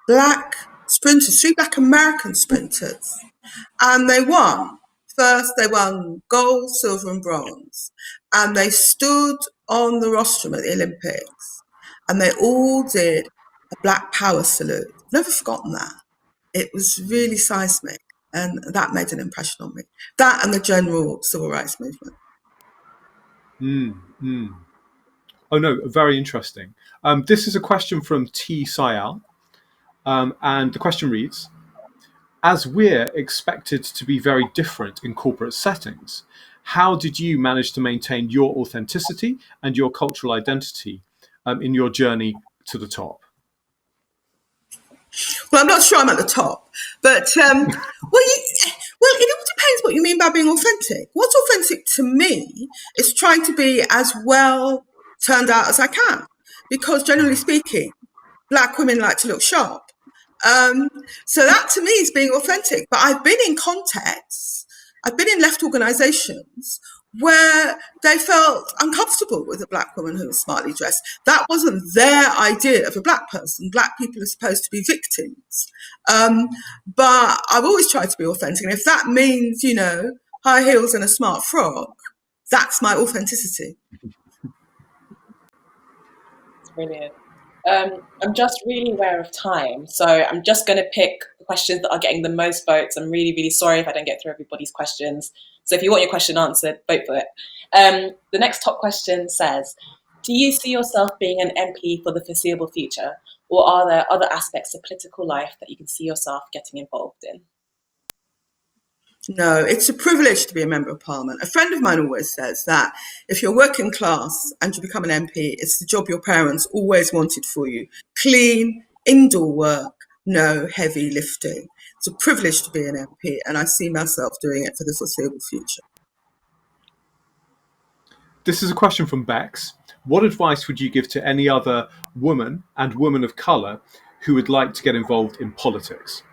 black American sprinters, and they won. First, they won gold, silver, and bronze, and they stood on the rostrum at the Olympics, and they all did a Black Power salute. Never forgotten that. It was really seismic, and that made an impression on me. That and the general civil rights movement. Oh no, very interesting. This is a question from T. Sayal, and the question reads: as we're expected to be very different in corporate settings, how did you manage to maintain your authenticity and your cultural identity in your journey to the top? Well, I'm not sure I'm at the top, but it all depends what you mean by being authentic. What's authentic to me is trying to be as well turned out as I can, because generally speaking, Black women like to look sharp. So that to me is being authentic. But I've been in contexts, I've been in left organisations where they felt uncomfortable with a Black woman who was smartly dressed. That wasn't their idea of a Black person. Black people are supposed to be victims. But I've always tried to be authentic. And if that means, high heels and a smart frock, that's my authenticity. It's brilliant. I'm just really aware of time, so I'm just going to pick the questions that are getting the most votes. I'm really, really sorry if I don't get through everybody's questions. So if you want your question answered, vote for it. The next top question says, do you see yourself being an MP for the foreseeable future, or are there other aspects of political life that you can see yourself getting involved in? No, it's a privilege to be a member of parliament. A friend of mine always says that if you're working class and you become an MP, it's the job your parents always wanted for you. Clean, indoor work, no heavy lifting. It's a privilege to be an MP, and I see myself doing it for the foreseeable future. This is a question from Bex. What advice would you give to any other woman and woman of colour who would like to get involved in politics?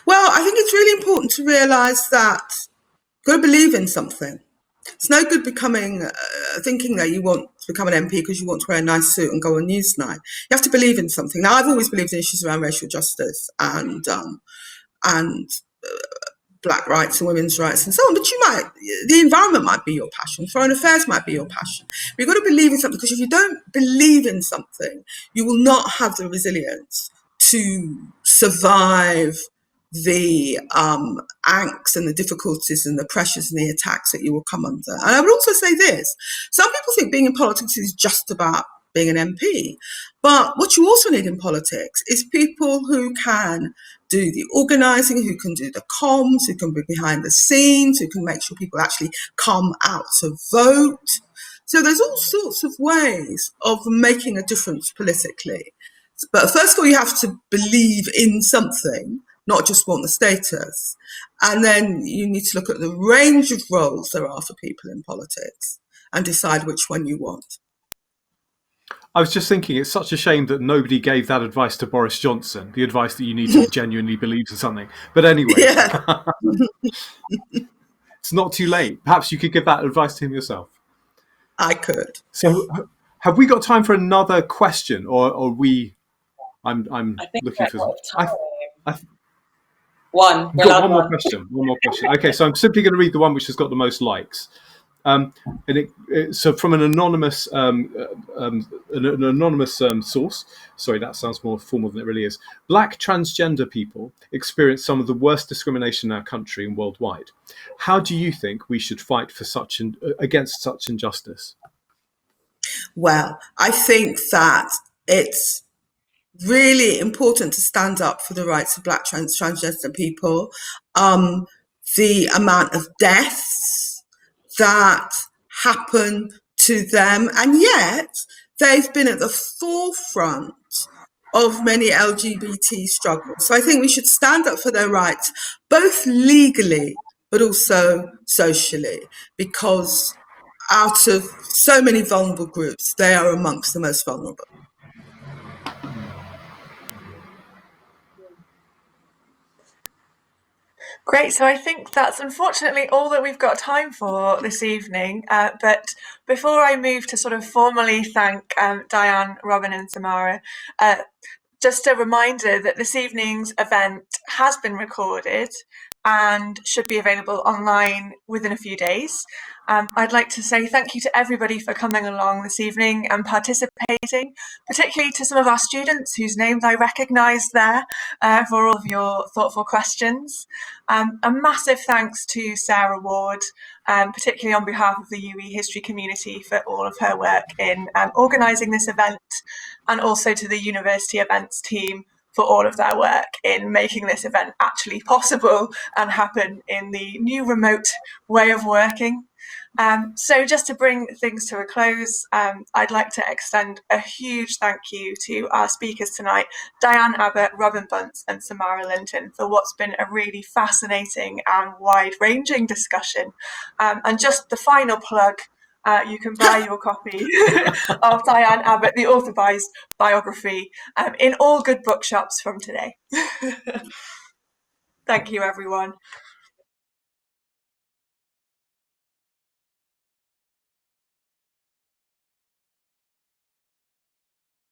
Well, I think it's really important to realise that you've got to believe in something. It's no good thinking that you want to become an MP because you want to wear a nice suit and go on Newsnight. You have to believe in something. Now, I've always believed in issues around racial justice and Black rights and women's rights and so on, but the environment might be your passion, foreign affairs might be your passion. But you've got to believe in something, because if you don't believe in something, you will not have the resilience to survive the angst and the difficulties and the pressures and the attacks that you will come under. And I would also say this: some people think being in politics is just about being an MP, but what you also need in politics is people who can do the organising, who can do the comms, who can be behind the scenes, who can make sure people actually come out to vote. So there's all sorts of ways of making a difference politically. But first of all, you have to believe in something, not just want the status. And then you need to look at the range of roles there are for people in politics and decide which one you want. I was just thinking, it's such a shame that nobody gave that advice to Boris Johnson, the advice that you need to genuinely believe in something. But anyway, yeah. It's not too late. Perhaps you could give that advice to him yourself. I could. So have we got time for another question, or we... I'm looking for... One. We've got one more question. Okay, so I'm simply going to read the one which has got the most likes. So from an anonymous source. Sorry, that sounds more formal than it really is. Black transgender people experience some of the worst discrimination in our country and worldwide. How do you think we should fight for against such injustice? Well, I think that it's really important to stand up for the rights of Black transgender people. The amount of deaths that happen to them, and yet they've been at the forefront of many LGBT struggles. So I think we should stand up for their rights, both legally but also socially, because out of so many vulnerable groups, they are amongst the most vulnerable. Great. So I think that's unfortunately all that we've got time for this evening. But before I move to sort of formally thank Diane, Robin and Samara, just a reminder that this evening's event has been recorded and should be available online within a few days. I'd like to say thank you to everybody for coming along this evening and participating, particularly to some of our students whose names I recognise there for all of your thoughtful questions. A massive thanks to Sarah Ward, particularly on behalf of the UE history community, for all of her work in organising this event, and also to the university events team for all of their work in making this event actually possible and happen in the new remote way of working. So just to bring things to a close, I'd like to extend a huge thank you to our speakers tonight, Diane Abbott, Robin Bunce and Samara Linton, for what's been a really fascinating and wide-ranging discussion. And just the final plug, you can buy your copy of Diane Abbott, the Authorised Biography, in all good bookshops from today. Thank you, everyone.